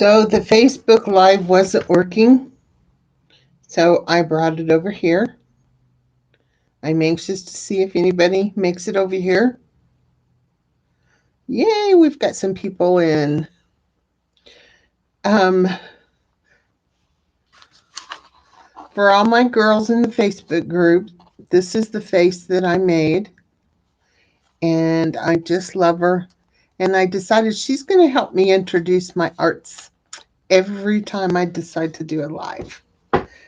So the Facebook Live wasn't working, so I brought it over here. I'm anxious to see if anybody makes it over here. Yay, we've got some people in. Um, for all my girls in the Facebook group, this is the face that I made, and I just love her. And I decided she's going to help me introduce my arts every time I decide to do a live.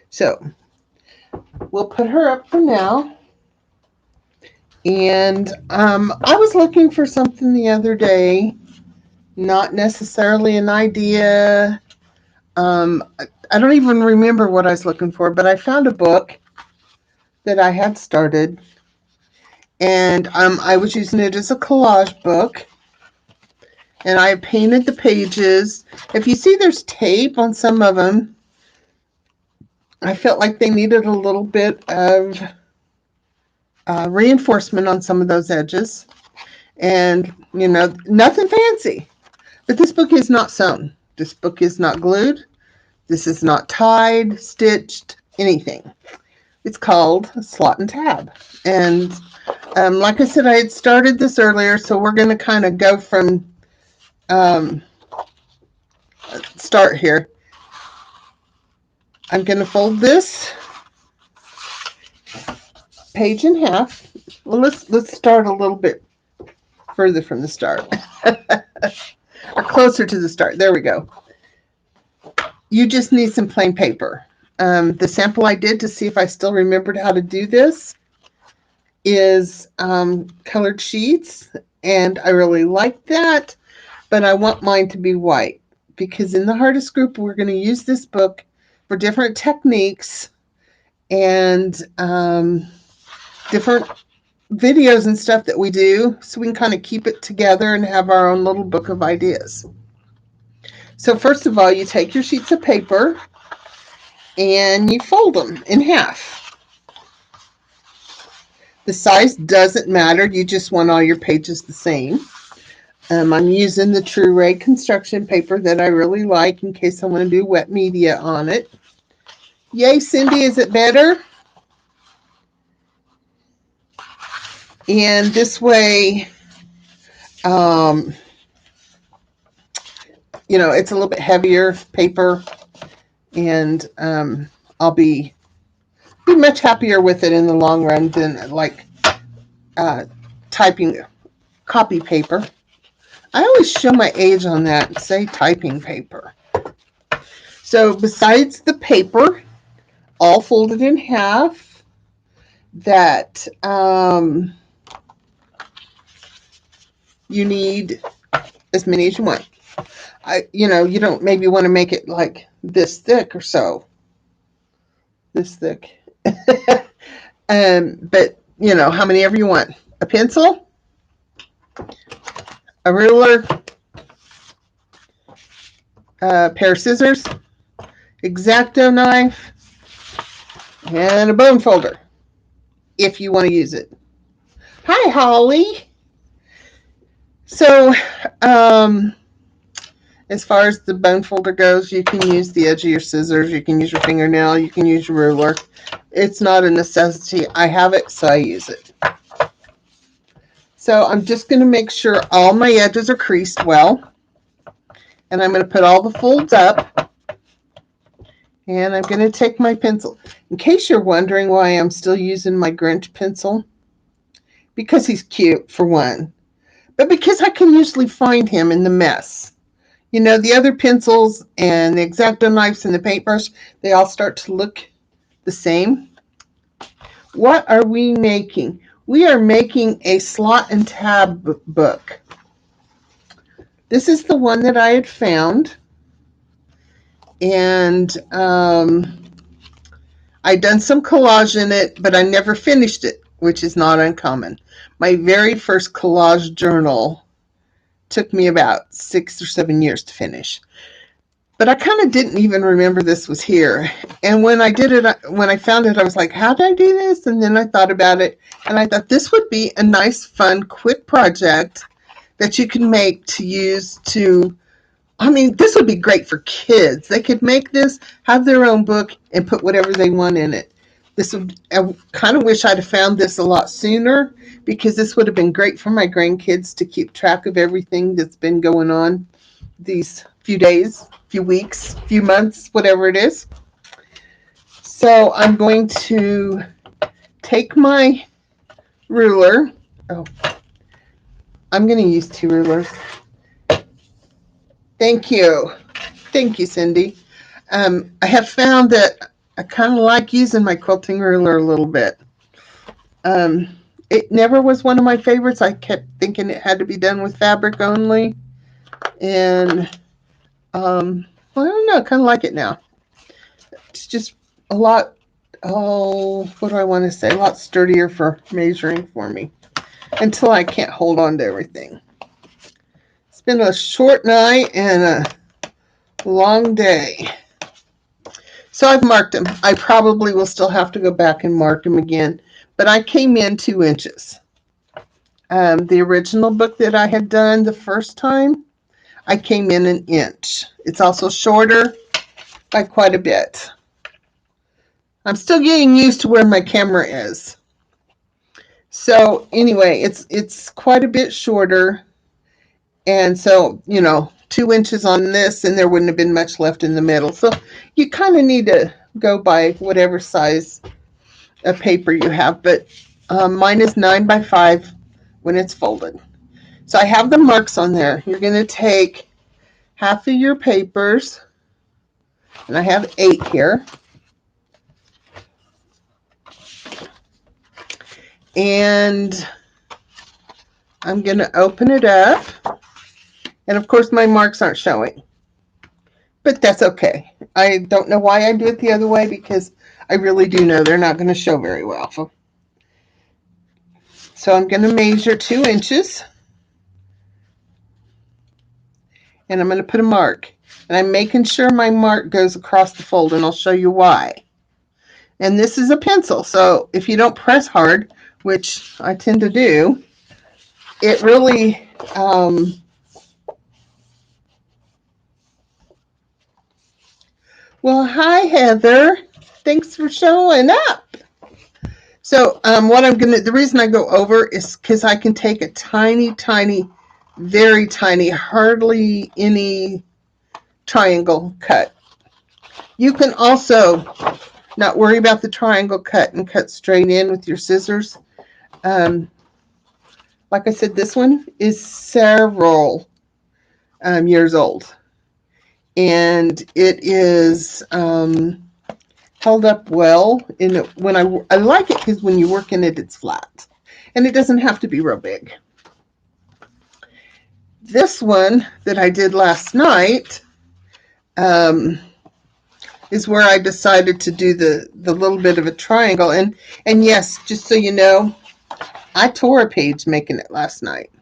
So we'll put her up for now. And I was looking for something the other day, not necessarily an idea. I don't even remember what I was looking for, but I found a book that I had started, and I was using it as a collage book, and I painted the pages. If you see there's tape on some of them, I felt like they needed a little bit of reinforcement on some of those edges. And, nothing fancy. But this book is not sewn. This book is not glued. This is not tied, stitched, anything. It's called Slot and Tab. And like I said, I had started this earlier, so we're going to kind of go from start here. I'm going to fold this page in half. Well, let's start a little bit further from the start. Or closer to the start. There we go. You just need some plain paper. The sample I did to see if I still remembered how to do this is colored sheets, and I really like that, but I want mine to be white because in the Hardest group we're going to use this book for different techniques and different videos and stuff that we do, so we can kind of keep it together and have our own little book of ideas. So first of all, you take your sheets of paper and you fold them in half. The size doesn't matter. You just want all your pages the same. I'm using the True Ray construction paper that I really like in case I want to do wet media on it. Yay, Cindy, is it better? And this way, it's a little bit heavier paper, and I'll be much happier with it in the long run than like typing copy paper. I always show my age on that and say typing paper. So besides the paper, all folded in half, that you need as many as you want. You don't maybe want to make it like this thick or so. This thick. But, how many ever you want. A pencil, a ruler, a pair of scissors, X-Acto knife, and a bone folder, if you want to use it. Hi, Holly. So, as far as the bone folder goes, you can use the edge of your scissors, you can use your fingernail, you can use your ruler. It's not a necessity. I have it, so I use it. So I'm just going to make sure all my edges are creased well. And I'm going to put all the folds up. And I'm going to take my pencil. In case you're wondering why I'm still using my Grinch pencil, because he's cute, for one. But because I can usually find him in the mess. The other pencils and the X-Acto knives and the paintbrush, they all start to look the same. What are we making? We are making a slot and tab book. This is the one that I had found. And I'd done some collage in it, but I never finished it, which is not uncommon. My very first collage journal took me about 6 or 7 years to finish. But I kind of didn't even remember this was here. And when I did it, when I found it, I was like, how did I do this? And then I thought about it, and I thought this would be a nice, fun, quick project that you can make to use to I mean, this would be great for kids. They could make this, have their own book, and put whatever they want in it. I kind of wish I'd have found this a lot sooner because this would have been great for my grandkids to keep track of everything that's been going on these few days, few weeks, few months, whatever it is. So I'm going to take my ruler. Oh, I'm going to use 2 rulers. Thank you. Thank you, Cindy. I have found that I kind of like using my quilting ruler a little bit. It never was one of my favorites. I kept thinking it had to be done with fabric only. And, well, I don't know. I kind of like it now. It's just a lot, what do I want to say? A lot sturdier for measuring for me until I can't hold on to everything. It's been a short night and a long day. So I've marked them. I probably will still have to go back and mark them again. But I came in 2 inches. The original book that I had done the first time, I came in 1 inch. It's also shorter by quite a bit. I'm still getting used to where my camera is. So anyway, it's quite a bit shorter. And so, 2 inches on this, and there wouldn't have been much left in the middle. So you kind of need to go by whatever size of paper you have. But mine is 9 by 5 when it's folded. So I have the marks on there. You're going to take half of your papers, and I have 8 here. And I'm going to open it up. And of course, my marks aren't showing. But that's okay. I don't know why I do it the other way because I really do know they're not going to show very well. So I'm going to measure 2 inches. And I'm going to put a mark. And I'm making sure my mark goes across the fold, and I'll show you why. And this is a pencil, so if you don't press hard, which I tend to do, it really well, hi Heather, thanks for showing up. So the reason I go over is because I can take a tiny, very tiny, hardly any triangle cut. You can also not worry about the triangle cut and cut straight in with your scissors. Like I said, this one is several years old, and it is held up well. When I like it because when you work in it, it's flat, and it doesn't have to be real big. This one that I did last night is where I decided to do the little bit of a triangle, and yes, just so you know, I tore a page making it last night,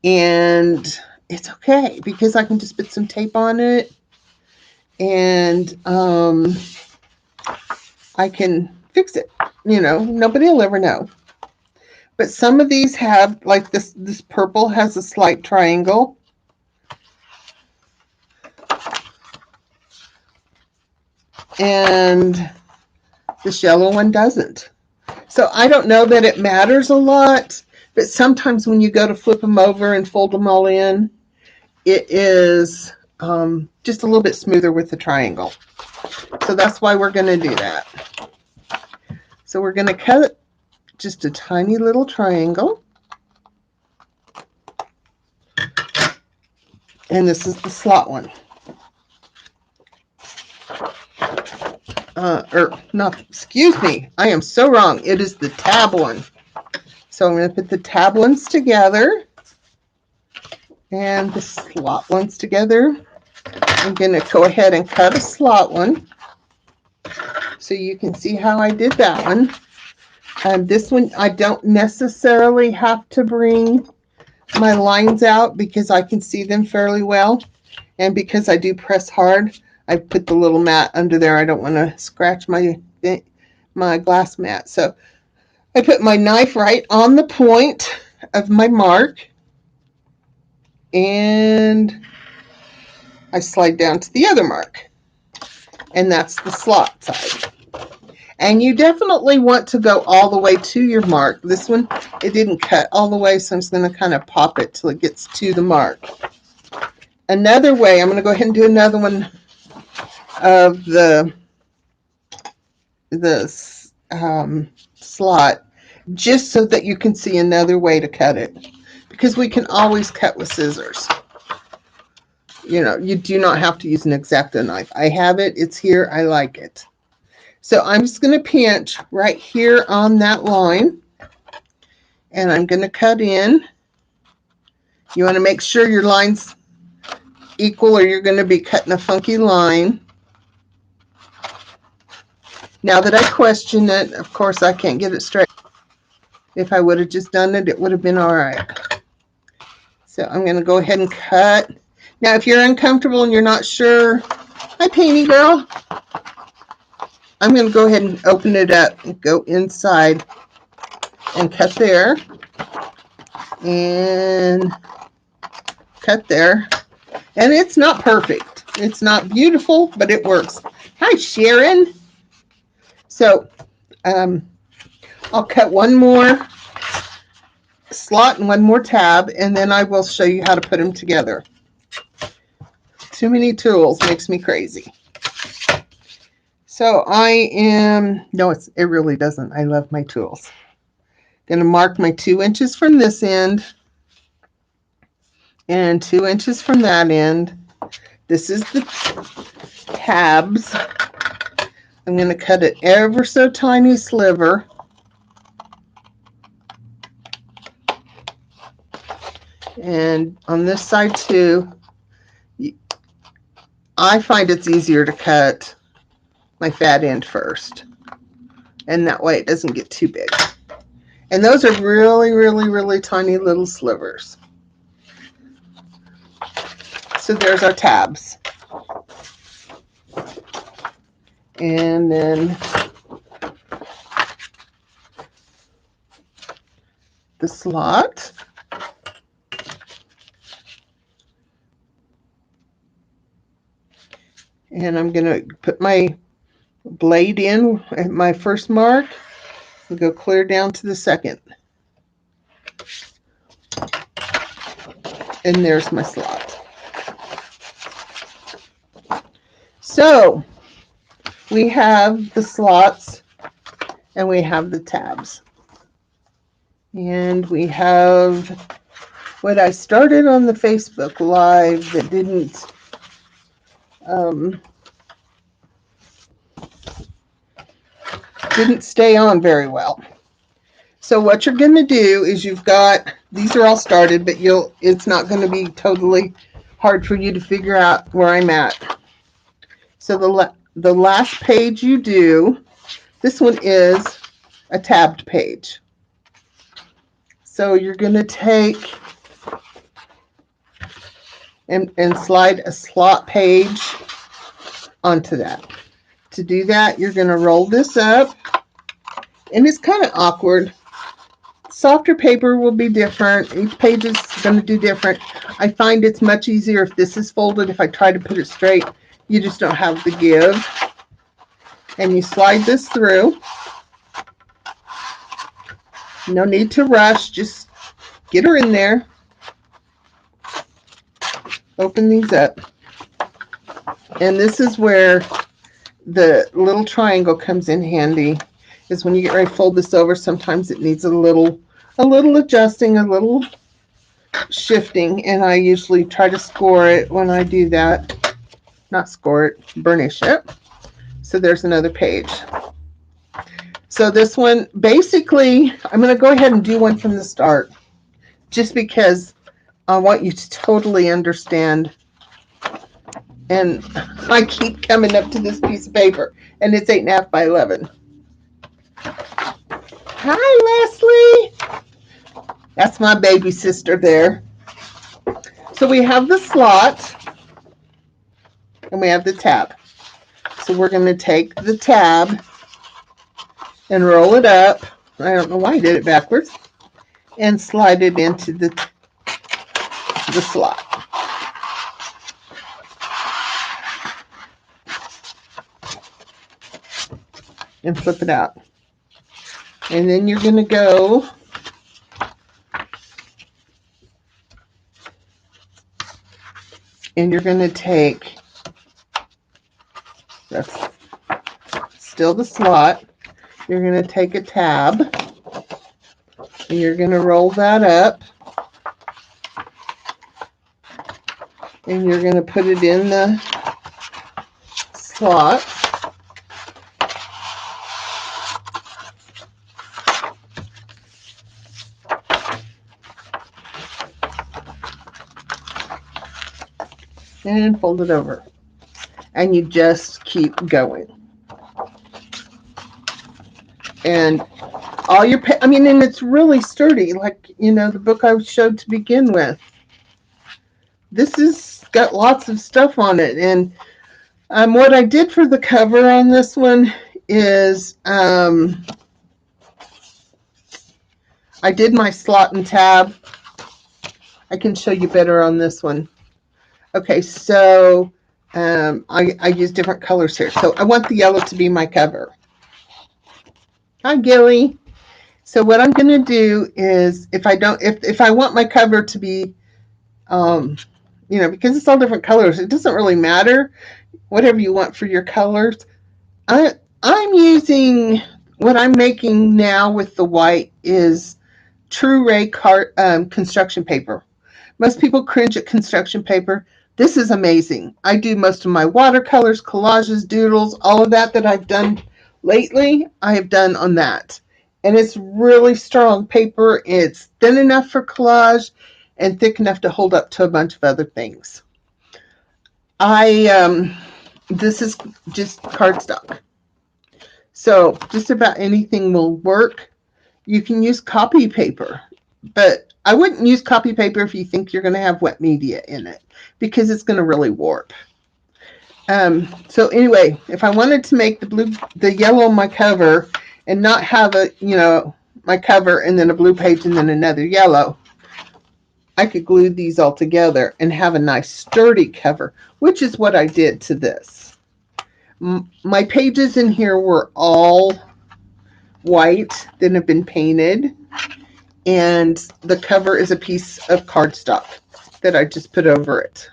and it's okay because I can just put some tape on it, and I can fix it. Nobody will ever know. But some of these have, like this purple has a slight triangle. And this yellow one doesn't. So I don't know that it matters a lot, but sometimes when you go to flip them over and fold them all in, it is just a little bit smoother with the triangle. So that's why we're going to do that. So we're going to cut just a tiny little triangle. And this is the slot one. Excuse me, I am so wrong. It is the tab one. So I'm going to put the tab ones together and the slot ones together. I'm going to go ahead and cut a slot one so you can see how I did that one. And this one, I don't necessarily have to bring my lines out because I can see them fairly well. And because I do press hard, I put the little mat under there. I don't want to scratch my glass mat. So I put my knife right on the point of my mark. And I slide down to the other mark, and that's the slot side. And you definitely want to go all the way to your mark. This one, it didn't cut all the way, so I'm just going to kind of pop it till it gets to the mark. Another way, I'm going to go ahead and do another one of the slot, just so that you can see another way to cut it, because we can always cut with scissors. You know, you do not have to use an X-Acto knife. I have it. It's here. I like it. So I'm just going to pinch right here on that line, and I'm going to cut in. You want to make sure your line's equal, or you're going to be cutting a funky line. Now that I question it, of course I can't get it straight. If I would have just done it, it would have been all right. So I'm going to go ahead and cut. Now, if you're uncomfortable and you're not sure, hi, Painty Girl. I'm going to go ahead and open it up and go inside and cut there. And cut there. And it's not perfect. It's not beautiful, but it works. Hi, Sharon. So I'll cut one more slot and one more tab, and then I will show you how to put them together. Too many tools makes me crazy. So no, it really doesn't. I love my tools. Going to mark my 2 inches from this end and 2 inches from that end. This is the tabs. I'm going to cut it ever so tiny sliver. And on this side too, I find it's easier to cut my fat end first. And that way it doesn't get too big. And those are really, really, really tiny little slivers. So there's our tabs. And then the slot. And I'm going to put my blade in at my first mark and go clear down to the second. And there's my slot. So we have the slots and we have the tabs. And we have what I started on the Facebook Live that didn't stay on very well. So what you're going to do is you've got, these are all started, but it's not going to be totally hard for you to figure out where I'm at. So the last page you do, this one is a tabbed page. So you're going to take and slide a slot page onto that. To do that, you're going to roll this up, and it's kind of awkward. Softer paper will be different. Each page is going to do different. I find it's much easier if this is folded. If I try to put it straight, you just don't have the give. And you slide this through. No need to rush. Just get her in there. Open these up. And this is where the little triangle comes in handy. Is when you get ready to fold this over, sometimes it needs a little adjusting, a little shifting, and I usually try to score it when I do that. Not score it, burnish it. So there's another page. So this one, basically, I'm going to go ahead and do one from the start, just because I want you to totally understand. And I keep coming up to this piece of paper, and it's 8.5 by 11. Hi, Leslie. That's my baby sister there. So we have the slot, and we have the tab. So we're going to take the tab and roll it up. I don't know why I did it backwards. And slide it into the slot. and flip it out. And then you're going to go and you're going to take, that's still the slot, you're going to take a tab and you're going to roll that up and you're going to put it in the slot. And fold it over. And you just keep going. And all your, and it's really sturdy, like, the book I showed to begin with. This has got lots of stuff on it. And what I did for the cover on this one is I did my slot and tab. I can show you better on this one. Okay, so I use different colors here. So I want the yellow to be my cover. Hi, Gilly. So what I'm going to do is, if I want my cover to be, because it's all different colors, it doesn't really matter. Whatever you want for your colors. I'm using, what I'm making now with the white is True Ray construction paper. Most people cringe at construction paper. This is amazing. I do most of my watercolors, collages, doodles, all of that I've done lately, I have done on that. And it's really strong paper. It's thin enough for collage and thick enough to hold up to a bunch of other things. This is just cardstock. So just about anything will work. You can use copy paper, but I wouldn't use copy paper if you think you're going to have wet media in it, because it's going to really warp. So anyway, if I wanted to make the yellow my cover and not have my cover and then a blue page and then another yellow, I could glue these all together and have a nice sturdy cover, which is what I did to this. My pages in here were all white that have been painted, and the cover is a piece of cardstock that I just put over it.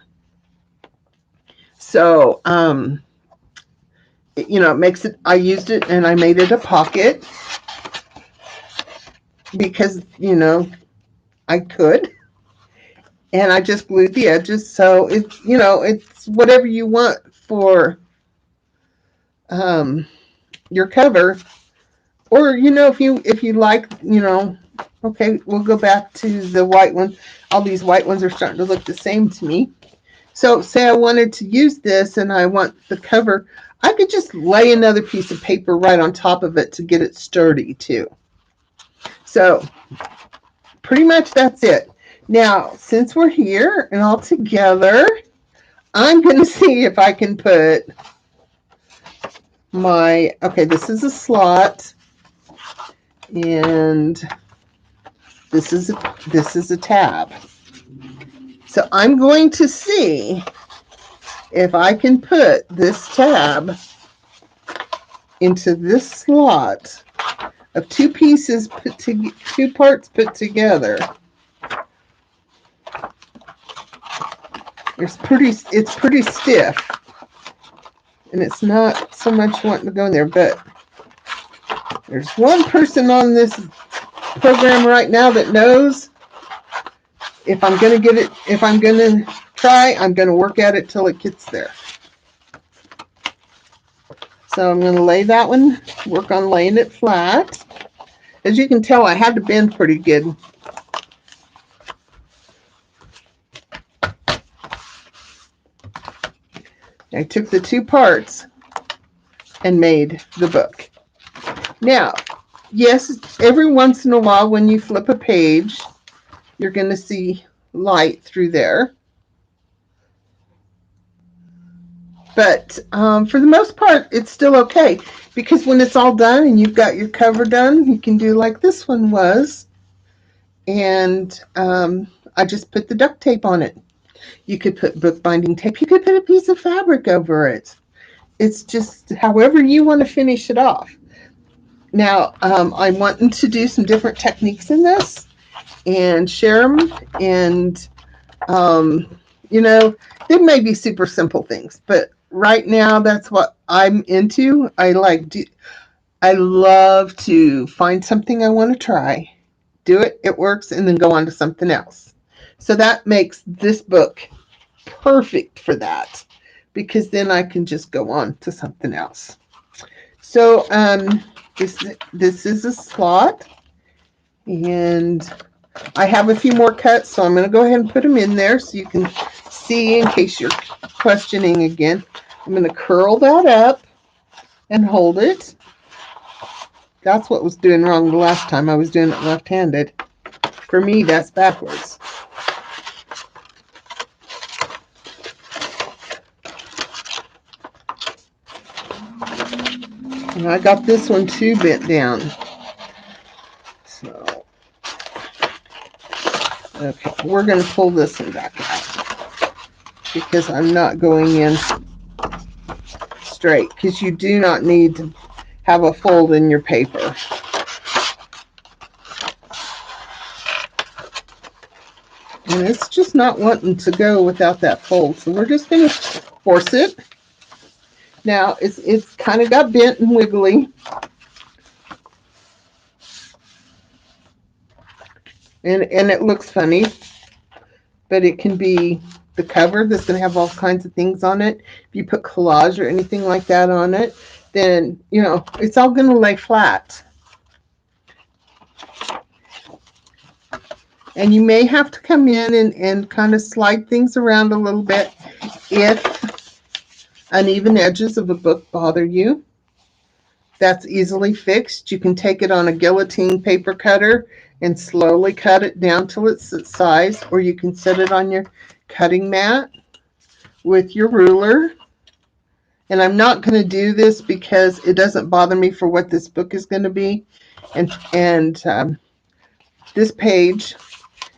So, it makes it, I used it and I made it a pocket because, I could. And I just glued the edges. So it's, it's whatever you want for your cover. Or, if you like, okay, we'll go back to the white one. All these white ones are starting to look the same to me. So say I wanted to use this and I want the cover, I could just lay another piece of paper right on top of it to get it sturdy too. So pretty much that's it. Now, since we're here and all together, I'm going to see if I can put okay, this is a slot, and this is a tab. So I'm going to see if I can put this tab into this slot of two pieces two parts put together. It's pretty stiff, and it's not so much wanting to go in there, but there's one person on this program right now that knows if I'm going to get it, if I'm going to try, I'm going to work at it till it gets there. So I'm going to lay that one, work on laying it flat. As you can tell, I had to bend pretty good. I took the two parts and made the book. Now, yes, every once in a while when you flip a page, you're going to see light through there. But for the most part, it's still okay, because when it's all done and you've got your cover done, you can do like this one was. And I just put the duct tape on it. You could put bookbinding tape. You could put a piece of fabric over it. It's just however you want to finish it off. Now, I'm wanting to do some different techniques in this and share them. And, you know, they may be super simple things, but right now that's what I'm into. I love to find something I want to try, do it, it works, and then go on to something else. So that makes this book perfect for that, because then I can just go on to something else. So this is a slot, and I have a few more cuts, so I'm going to go ahead and put them in there so you can see in case you're questioning again. I'm going to curl that up and hold it. That's what was doing wrong the last time. I was doing it left-handed. For me, that's backwards. And I got this one too bent down. So, okay, we're going to pull this one back out because I'm not going in straight, because you do not need to have a fold in your paper. And it's just not wanting to go without that fold, so we're just going to force it. Now, it's kind of got bent and wiggly. And it looks funny, but it can be the cover that's going to have all kinds of things on it. If you put collage or anything like that on it, then, you know, it's all going to lay flat. And you may have to come in and kind of slide things around a little bit if uneven edges of a book bother you. That's easily fixed. You can take it on a guillotine paper cutter and slowly cut it down till it's its size, or you can set it on your cutting mat with your ruler. And I'm not going to do this because it doesn't bother me for what this book is going to be. And this page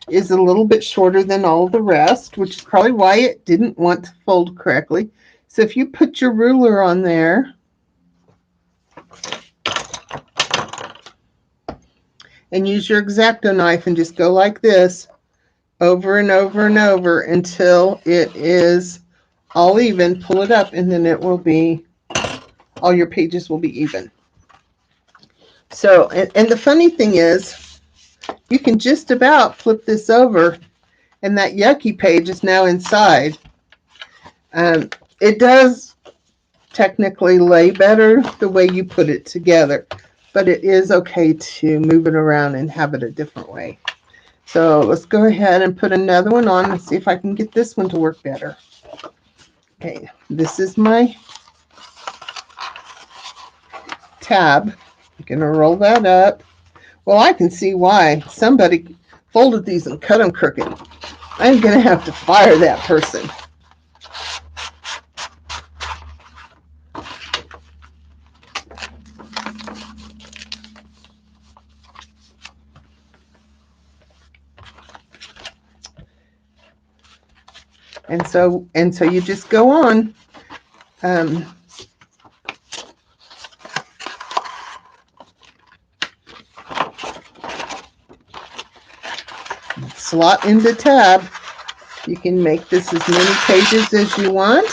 is a little bit shorter than all the rest, which is probably why it didn't want to fold correctly. So if you put your ruler on there and use your X-Acto knife and just go like this over and over and over until it is all even, pull it up, and then it will be, all your pages will be even. So, and the funny thing is, you can just about flip this over and that yucky page is now inside. It does technically lay better the way you put it together, but it is okay to move it around and have it a different way. So let's go ahead and put another one on and see if I can get this one to work better. Okay, this is my tab. I'm going to roll that up. Well, I can see why somebody folded these and cut them crooked. I'm going to have to fire that person. And so you just go on. Slot into tab. You can make this as many pages as you want.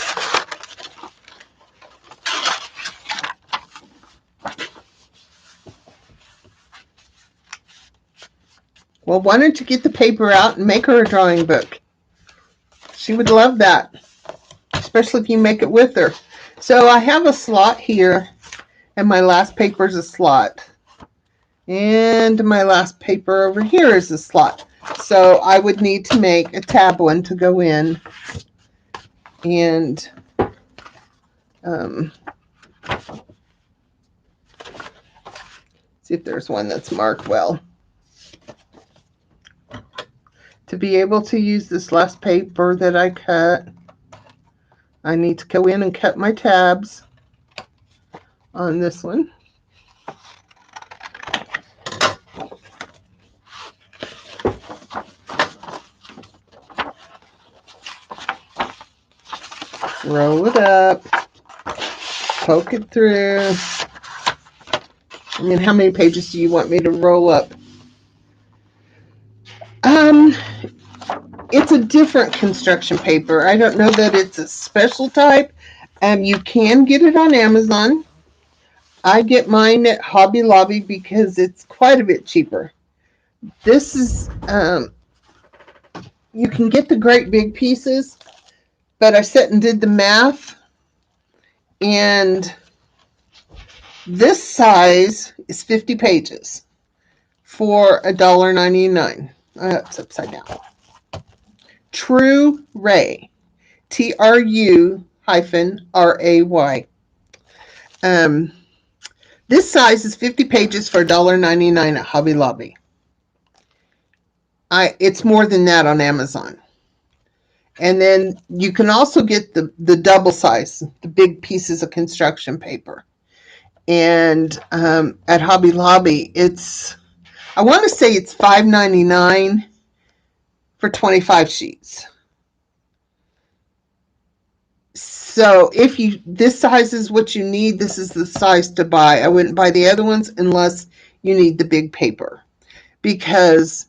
Well, why don't you get the paper out and make her a drawing book? She would love that, especially if you make it with her. So I have a slot here, and my last paper is a slot. And my last paper over here is a slot. So I would need to make a tab one to go in. And see if there's one that's marked well. To be able to use this last paper that I cut, I need to go in and cut my tabs on this one. Roll it up, poke it through, I mean, how many pages do you want me to roll up? It's a different construction paper. I don't know that it's a special type. You can get it on Amazon. I get mine at Hobby Lobby because it's quite a bit cheaper. This is, you can get the great big pieces, but I sat and did the math, and this size is 50 pages for $1.99. It's upside down. True Ray, TRU-RAY. This size is 50 pages for $1.99 at Hobby Lobby. It's more than that on Amazon. And then you can also get the double size, the big pieces of construction paper. And at Hobby Lobby, I want to say it's $5.99 for 25 sheets. So if this size is what you need, this is the size to buy. I wouldn't buy the other ones unless you need the big paper. Because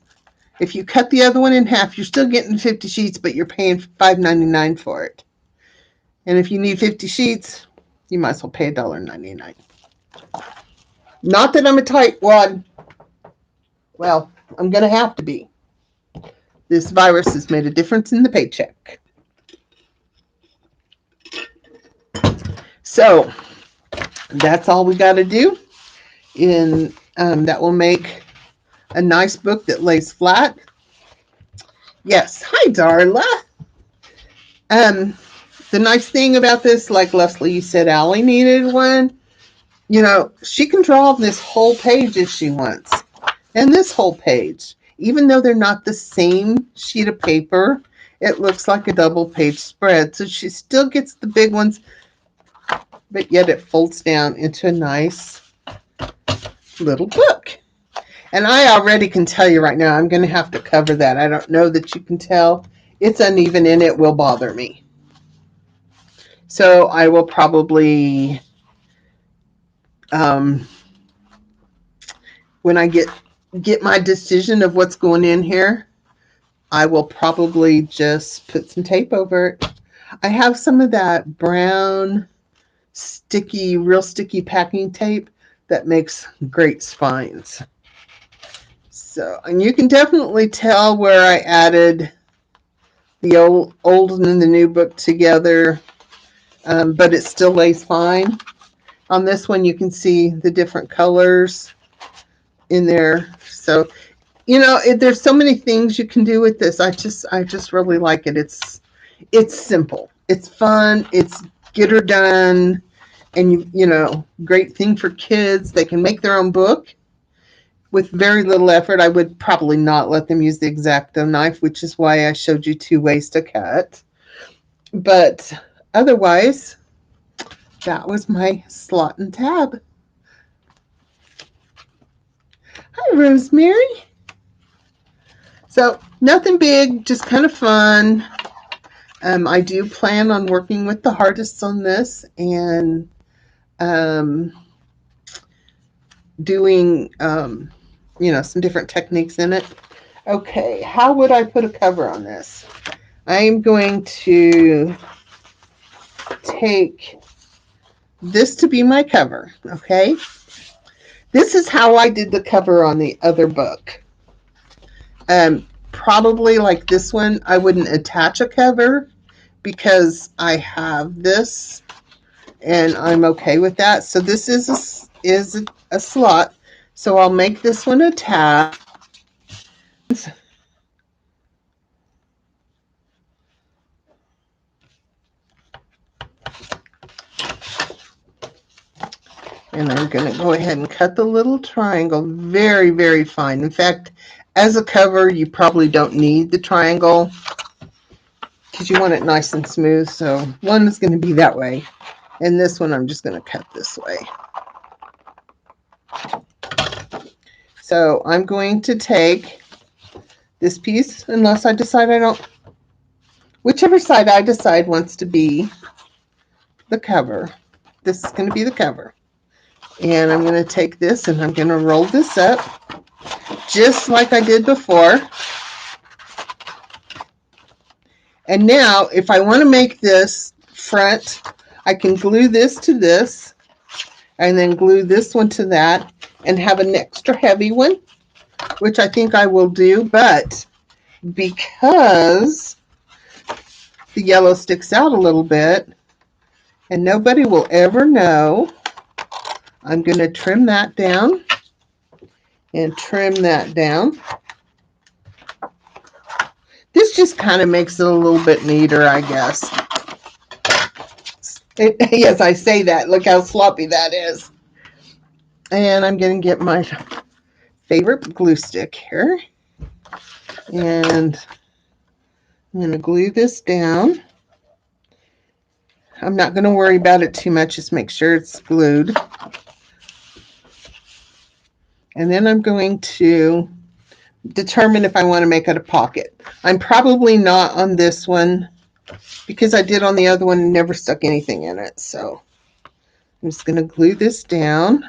if you cut the other one in half, you're still getting 50 sheets, but you're paying $5.99 for it. And if you need 50 sheets, you might as well pay $1.99. Not that I'm a tightwad. Well, I'm going to have to be. This virus has made a difference in the paycheck. So that's all we got to do. That will make a nice book that lays flat. Yes. Hi, Darla. The nice thing about this, like Leslie, you said Allie needed one. She can draw this whole page if she wants. And this whole page. Even though they're not the same sheet of paper, it looks like a double page spread. So she still gets the big ones, but yet it folds down into a nice little book. And I already can tell you right now, I'm going to have to cover that. I don't know that you can tell. It's uneven and it will bother me. So I will probably, when I get my decision of what's going in here, I will probably just put some tape over it. I have some of that brown real sticky packing tape that makes great spines. So, and you can definitely tell where I added the old and the new book together, but it still lays fine. On this one, you can see the different colors in there. So, there's so many things you can do with this. I just really like it. It's simple. It's fun. It's get her done. And, great thing for kids. They can make their own book with very little effort. I would probably not let them use the X-Acto knife, which is why I showed you 2 ways to cut. But otherwise, that was my slot and tab. Hi, Rosemary. So nothing big, just kind of fun. I do plan on working with the artists on this and doing, some different techniques in it. Okay, how would I put a cover on this? I am going to take this to be my cover, okay? This is how I did the cover on the other book. Probably like this one, I wouldn't attach a cover because I have this and I'm okay with that. So this is a slot. So I'll make this one a tab. And I'm going to go ahead and cut the little triangle very, very fine. In fact, as a cover, you probably don't need the triangle because you want it nice and smooth. So one is going to be that way. And this one, I'm just going to cut this way. So I'm going to take this piece, unless I decide whichever side I decide wants to be the cover. This is going to be the cover. And I'm going to take this and I'm going to roll this up just like I did before. And now if I want to make this front, I can glue this to this and then glue this one to that and have an extra heavy one, which I think I will do. But because the yellow sticks out a little bit and nobody will ever know, I'm going to trim that down and trim that down. This just kind of makes it a little bit neater, I guess. Yes, I say that. Look how sloppy that is. And I'm going to get my favorite glue stick here. And I'm going to glue this down. I'm not going to worry about it too much. Just make sure it's glued. And then I'm going to determine if I want to make it a pocket. I'm probably not on this one because I did on the other one and never stuck anything in it. So I'm just going to glue this down.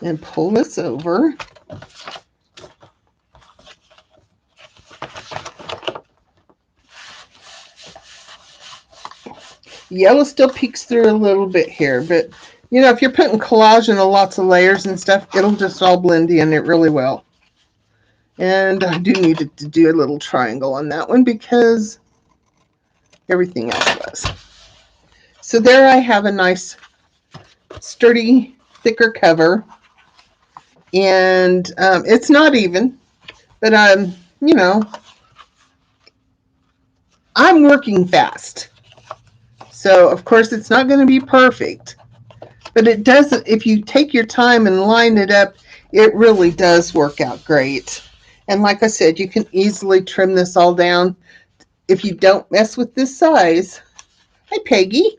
And pull this over. Yellow still peeks through a little bit here, but you know, if you're putting collage and lots of layers and stuff, it'll just all blend in it really well. And I do need to do a little triangle on that one because everything else was. So there I have a nice sturdy, thicker cover. And it's not even, but you know, I'm working fast. So of course it's not going to be perfect, but it does, if you take your time and line it up, it really does work out great. And like I said, you can easily trim this all down. If you don't mess with this size, hi Peggy,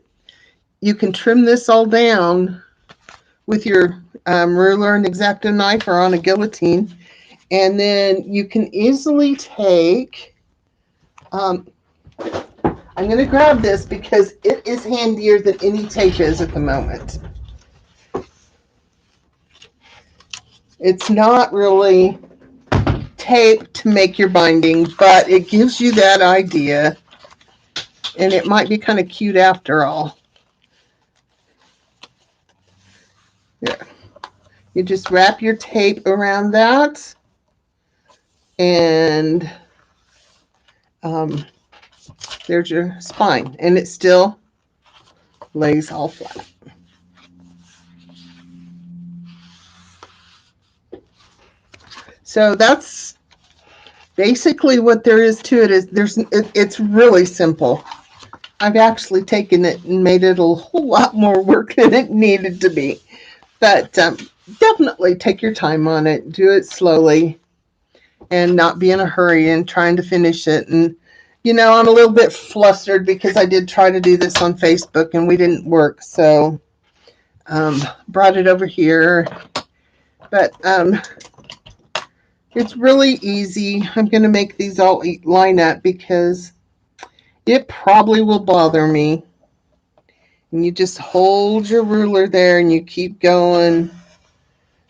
you can trim this all down with your ruler and X-Acto knife or on a guillotine. And then you can easily take, I'm going to grab this because it is handier than any tape is at the moment. It's not really tape to make your binding, but it gives you that idea. And it might be kind of cute after all. Yeah. You just wrap your tape around that. And there's your spine. And it still lays all flat. So that's basically what there is to it. It's really simple. I've actually taken it and made it a whole lot more work than it needed to be. But definitely take your time on it. Do it slowly and not be in a hurry and trying to finish it. And, you know, I'm a little bit flustered because I did try to do this on Facebook and we didn't work. So brought it over here. But it's really easy. I'm going to make these all line up because it probably will bother me. And you just hold your ruler there and you keep going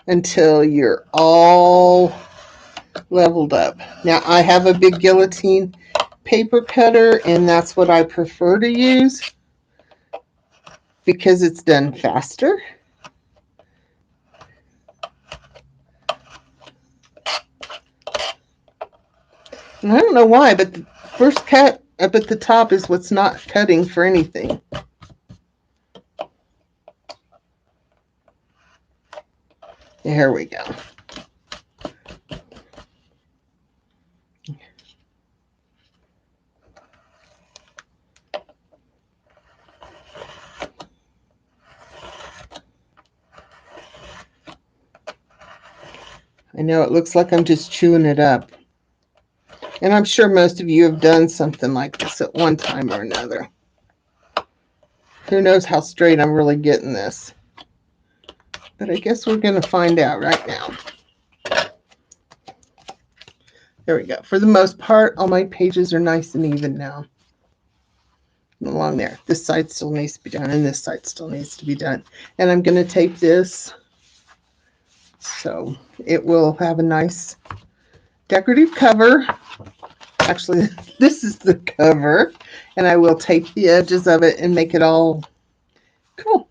until you're all leveled up. Now I have a big guillotine paper cutter and that's what I prefer to use because it's done faster. And I don't know why, but the first cut up at the top is what's not cutting for anything. Here we go. I know it looks like I'm just chewing it up. And I'm sure most of you have done something like this at one time or another. Who knows how straight I'm really getting this. But I guess we're going to find out right now. There we go. For the most part, all my pages are nice and even now. Along there. This side still needs to be done, and this side still needs to be done. And I'm going to tape this so it will have a nice decorative cover. Actually, this is the cover, and I will tape the edges of it and make it all cool.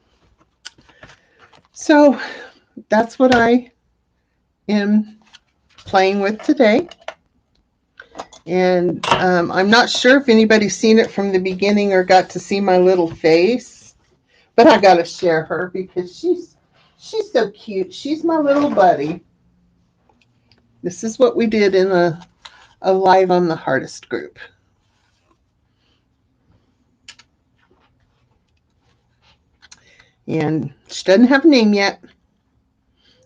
So that's what I am playing with today. And I'm not sure if anybody's seen it from the beginning or got to see my little face, but I got to share her because she's so cute. She's my little buddy. This is what we did in a live on the Hardest group. And she doesn't have a name yet.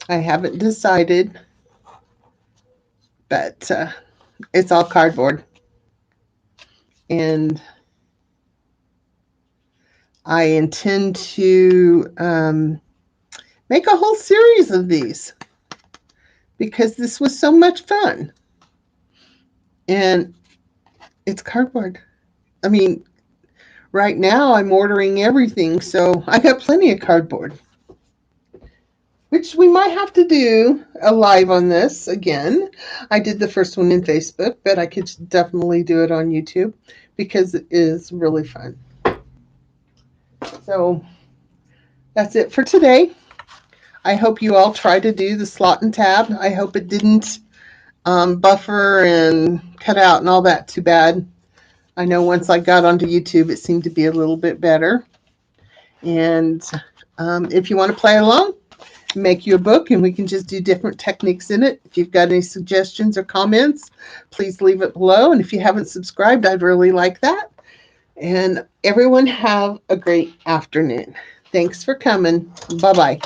I haven't decided, but it's all cardboard. And I intend to make a whole series of these because this was so much fun. And it's cardboard. I mean, right now I'm ordering everything, so I got plenty of cardboard. Which we might have to do a live on this again. I did the first one in Facebook, but I could definitely do it on YouTube because it is really fun. So that's it for today. I hope you all try to do the slot and tab. I hope it didn't buffer and cut out and all that too bad. I know once I got onto YouTube, it seemed to be a little bit better. And if you want to play along, make you a book and we can just do different techniques in it. If you've got any suggestions or comments, please leave it below. And if you haven't subscribed, I'd really like that. And everyone have a great afternoon. Thanks for coming. Bye-bye.